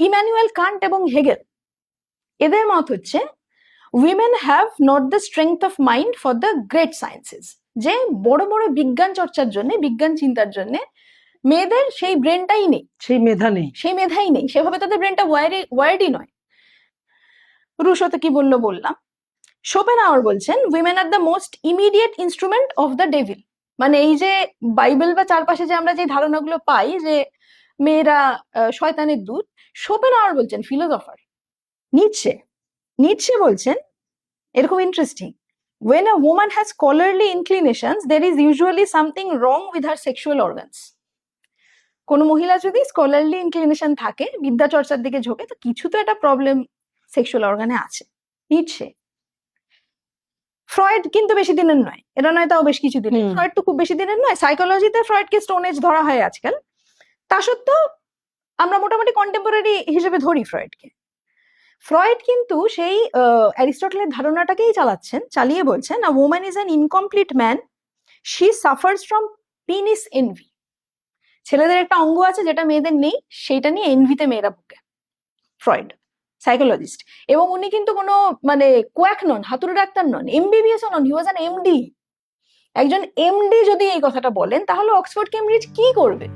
Emmanuel Kant এবং Hegel এদের মত হচ্ছে women have not the strength of mind for the great sciences, যে বড় বড় বিজ্ঞান চর্চার জন্য, বিজ্ঞান চিন্তার জন্য মেয়েদের সেই ব্রেনটাই নেই, সেই মেধাই নেই, সেভাবে তাদের ব্রেনটা ওয়ার্ডই নয়। রুশো কি বললো বললাম। শোপেনহাওয়ার বলছেন women are the most immediate instrument of the devil, মানে এই যে বাইবেল বা চারপাশে যে আমরা যে ধারণাগুলো পাই যে মেয়েরা শয়তানের দূত, শোপেনহাওয়ার বলছেন, ফিলোসফার নিটশে বলছেন এরকম interesting, when a woman has scholarly inclinations there is usually something wrong with her sexual organs. কোন মহিলা যদি স্কলারলি ইনক্লিনেশন থাকে, বিদ্যা চর্চার দিকে ঝোঁকে, তো কিছু তো একটা প্রবলেম সেক্সুয়াল অর্গানে আছে। নিটশে। ফ্রয়েড কিন্তু বেশি দিনের নয়, এটা নয় তাও বেশ কিছু দিনের। ফ্রয়েড তো খুব বেশি দিনের নয়, সাইকোলজিতে ফ্রয়েডকে স্টোন এজ ধরা হয় আজকাল, তা সত্ত্বেও আমরা মোটামুটি কন্টেম্পোরারি হিসেবে ধরি ফ্রয়েডকে। ফ্রয়েড কিন্তু সেই অ্যারিস্টটলের ধারণাটাকেই চালিয়ে বলছেন a woman is an incomplete man, she suffers from penis envy. ছেলেদের একটা অঙ্গ আছে যেটা মেয়েদের নেই, সেইটা নিয়ে এনভিতে মেয়েরা ভুগে। ফ্রয়েড সাইকোলজিস্ট, এবং উনি কিন্তু কোনো মানে কোয়াক নন, হাতুড়ে ডাক্তার নন, এমবিবিএস নন, হি ওয়াজ অ্যান এমডি। একজন এমডি যদি এই কথাটা বলেন তাহলে অক্সফোর্ড কেমব্রিজ কি করবে?